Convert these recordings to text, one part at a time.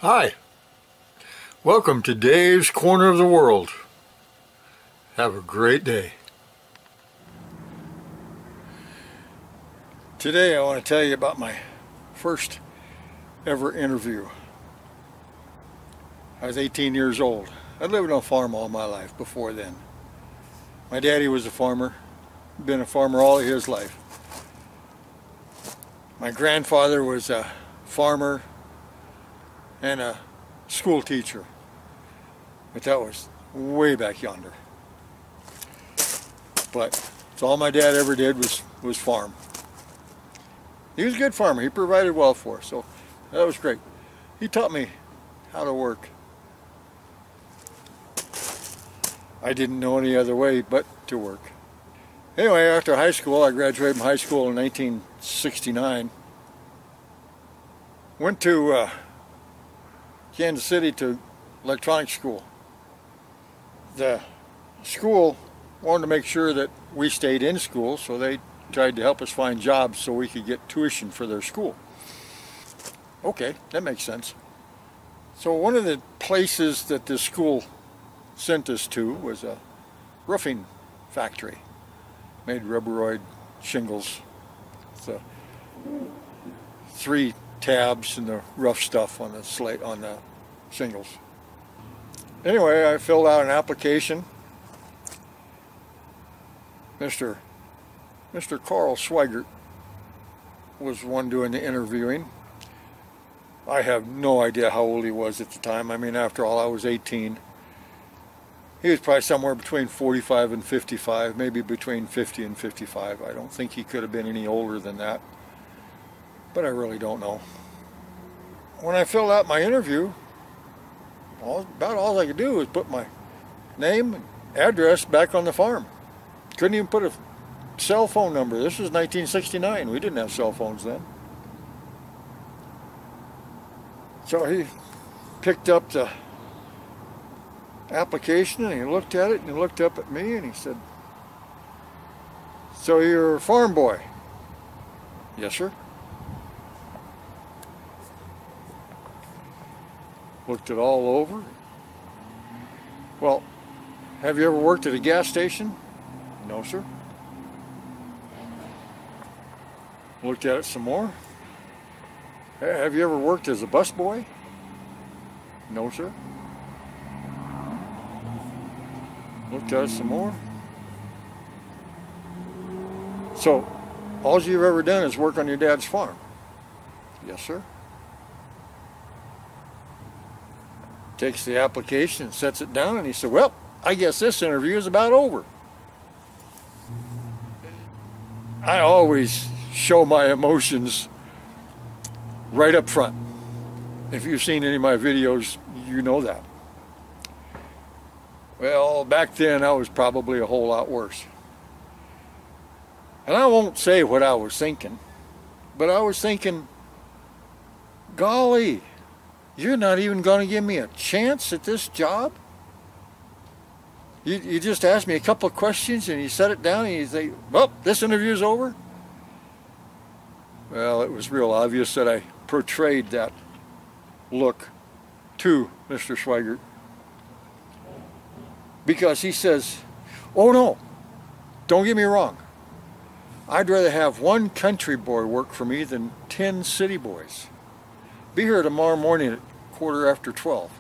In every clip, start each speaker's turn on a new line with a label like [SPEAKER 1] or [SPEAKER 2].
[SPEAKER 1] Hi, welcome to Dave's Corner of the World. Have a great day. Today I want to tell you about my first ever interview. I was 18 years old. I'd lived on a farm all my life before then. My daddy was a farmer, been a farmer all of his life. My grandfather was a farmer and a school teacher, but that was way back yonder. But that's all my dad ever did was farm. He was a good farmer. He provided well for us, so that was great. He taught me how to work. I didn't know any other way but to work. Anyway, after high school, I graduated from high school in 1969. Went to Kansas City to electronics school. The school wanted to make sure that we stayed in school, so they tried to help us find jobs so we could get tuition for their school. Okay, that makes sense. So one of the places that the school sent us to was a roofing factory. Made rubberoid shingles. So 3 tabs and the rough stuff on the slate on the shingles. Anyway, I filled out an application. Mr. Carl Schweigert was one doing the interviewing. I have no idea how old he was at the time. I mean, after all, I was 18. He was probably somewhere between 45 and 55, maybe between 50 and 55. I don't think he could have been any older than that, but I really don't know. When I filled out my interview, about all I could do was put my name and address back on the farm. Couldn't even put a cell phone number. This was 1969. We didn't have cell phones then. So he picked up the application and he looked at it and he looked up at me and he said, "So you're a farm boy?" "Yes, sir." Looked it all over. "Well, have you ever worked at a gas station?" "No, sir." Looked at it some more. "Have you ever worked as a busboy?" "No, sir." Looked at it some more. "So, all you've ever done is work on your dad's farm?" "Yes, sir." Takes the application and sets it down and he said, "Well, I guess this interview is about over." I always show my emotions right up front. If you've seen any of my videos, you know that. Well, back then I was probably a whole lot worse. And I won't say what I was thinking, but I was thinking, golly, you're not even going to give me a chance at this job? You just asked me a couple of questions and you set it down and you say, "Well, this interview's over"? Well, it was real obvious that I portrayed that look to Mr. Schweigert. Because he says, "Oh no, don't get me wrong. I'd rather have 1 country boy work for me than 10 city boys. Be here tomorrow morning at 12:15.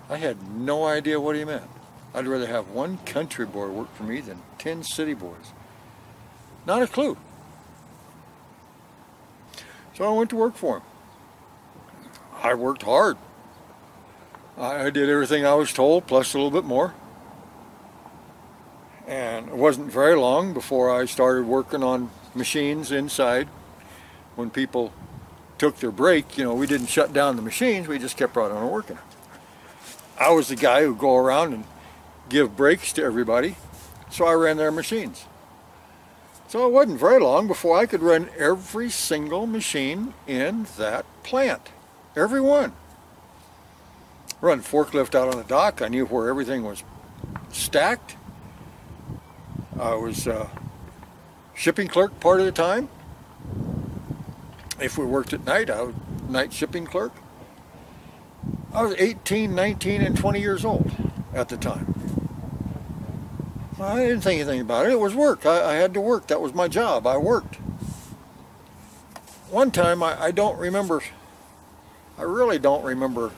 [SPEAKER 1] I had no idea what he meant. I'd rather have 1 country boy work for me than 10 city boys. Not a clue. So I went to work for him. I worked hard. I did everything I was told, plus a little bit more. And it wasn't very long before I started working on machines inside. When people took their break, you know, we didn't shut down the machines, we just kept right on working. I was the guy who'd go around and give breaks to everybody, so I ran their machines. So it wasn't very long before I could run every single machine in that plant. Every one. Run forklift out on the dock. I knew where everything was stacked. I was shipping clerk part of the time. If we worked at night, I was night shipping clerk. I was 18, 19, and 20 years old at the time. I didn't think anything about it. It was work. I had to work. That was my job. I worked. One time, I don't remember, I really don't remember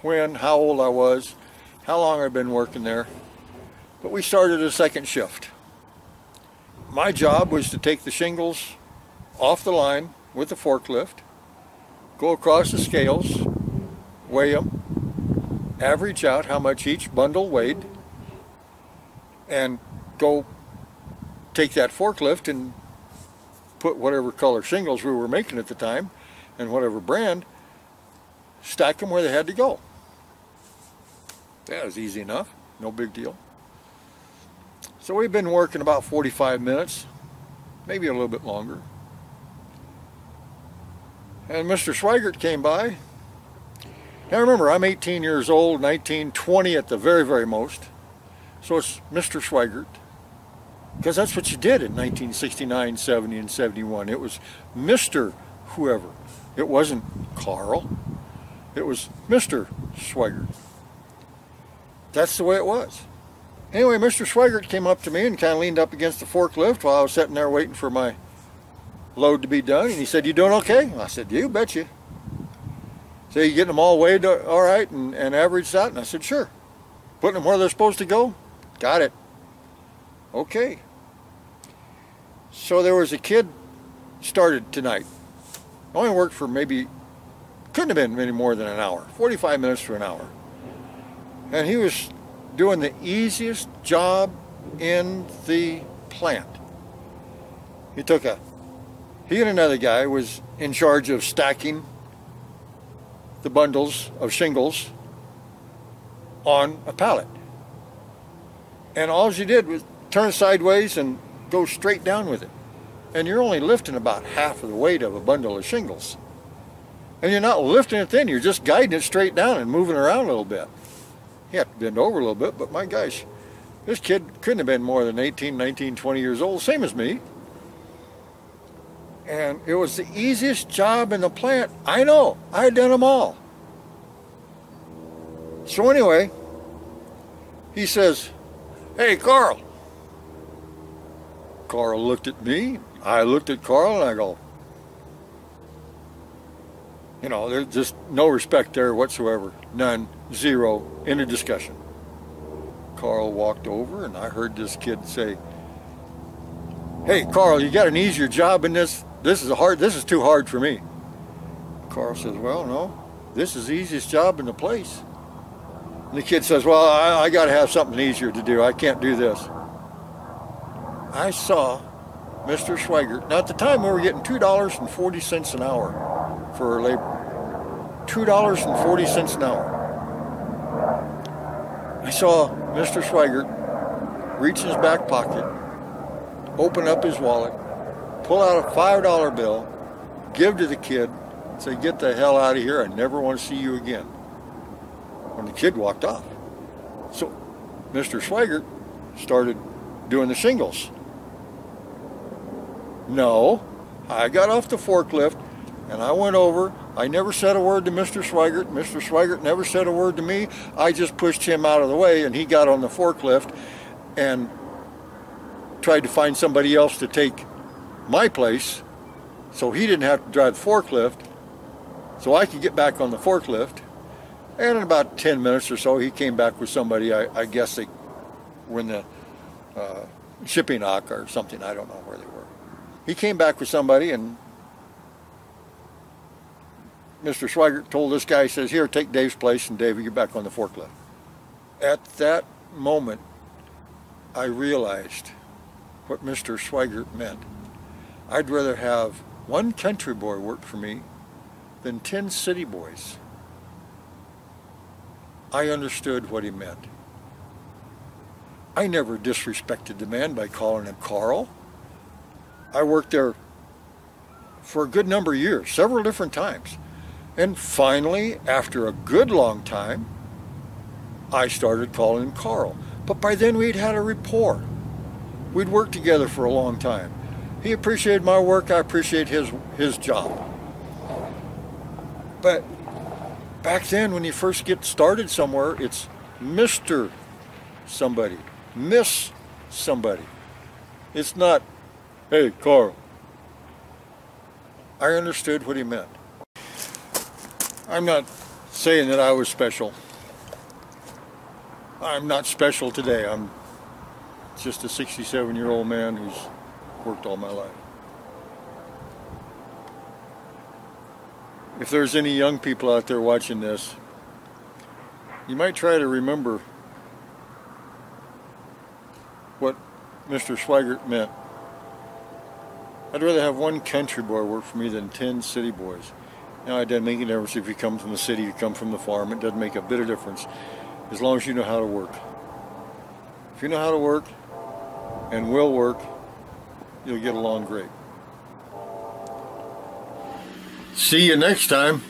[SPEAKER 1] when, how old I was, how long I'd been working there, but we started a second shift. My job was to take the shingles off the line with the forklift, go across the scales, weigh them, average out how much each bundle weighed, and go take that forklift and put whatever color shingles we were making at the time and whatever brand, stack them where they had to go. That was easy enough, no big deal. So we've been working about 45 minutes, maybe a little bit longer. And Mr. Schweigert came by. Now remember, I'm 18 years old, 19, 20 at the very, very most. So it's Mr. Schweigert. Because that's what you did in 1969, 70, and 71. It was Mr. whoever. It wasn't Carl. It was Mr. Schweigert. That's the way it was. Anyway, Mr. Schweigert came up to me and kind of leaned up against the forklift while I was sitting there waiting for my load to be done. And he said, "You doing okay?" I said, "You betcha." So you getting them all weighed all right and averaged out? And I said, "Sure." Putting them where they're supposed to go? Got it. Okay. So there was a kid started tonight. Only worked for maybe, couldn't have been any more than an hour. 45 minutes to an hour. And he was doing the easiest job in the plant. He and another guy was in charge of stacking the bundles of shingles on a pallet. And all you did was turn sideways and go straight down with it. And you're only lifting about half of the weight of a bundle of shingles. And you're not lifting it then, you're just guiding it straight down and moving around a little bit. You have to bend over a little bit, but my gosh, this kid couldn't have been more than 18, 19, 20 years old, same as me. And it was the easiest job in the plant. I know, I had done them all. So anyway, he says, "Hey, Carl." Carl looked at me, I looked at Carl, and I go, you know, there's just no respect there whatsoever. None, zero, in a discussion. Carl walked over, and I heard this kid say, "Hey, Carl, you got an easier job in this? This is too hard for me." Carl says, "Well, no, this is the easiest job in the place." And the kid says, "Well, I got to have something easier to do. I can't do this." I saw Mr. Schweigert. Now, at the time, we were getting $2.40 an hour for our labor. $2.40 an hour. I saw Mr. Schweigert reach in his back pocket, open up his wallet, pull out a $5 bill, give to the kid, say, "Get the hell out of here. I never want to see you again." And the kid walked off. So Mr. Schweigert started doing the shingles. No, I got off the forklift and I went over. I never said a word to Mr. Schweigert. Mr. Schweigert never said a word to me. I just pushed him out of the way, and he got on the forklift and tried to find somebody else to take my place so he didn't have to drive the forklift, so I could get back on the forklift. And in about 10 minutes or so, he came back with somebody. I guess they were in the shipping dock or something. I don't know where they were. He came back with somebody, and Mr. Schweigert told this guy, he says, "Here, take Dave's place, and Dave will get back on the forklift." At that moment, I realized what Mr. Schweigert meant. I'd rather have one country boy work for me than 10 city boys. I understood what he meant. I never disrespected the man by calling him Carl. I worked there for a good number of years, several different times. And finally, after a good long time, I started calling him Carl. But by then we'd had a rapport. We'd worked together for a long time. He appreciated my work, I appreciate his job. But Back then, when you first get started somewhere, it's Mr. somebody, Miss somebody. It's not, hey, Carl. I understood what he meant. I'm not saying that I was special. I'm not special today. I'm just a 67-year-old man who's worked all my life. If there's any young people out there watching this, you might try to remember what Mr. Schweigert meant. I'd rather have one country boy work for me than 10 city boys. Now, it doesn't make a difference if you come from the city, you come from the farm. It doesn't make a bit of difference as long as you know how to work. If you know how to work and will work, you'll get along great. See you next time.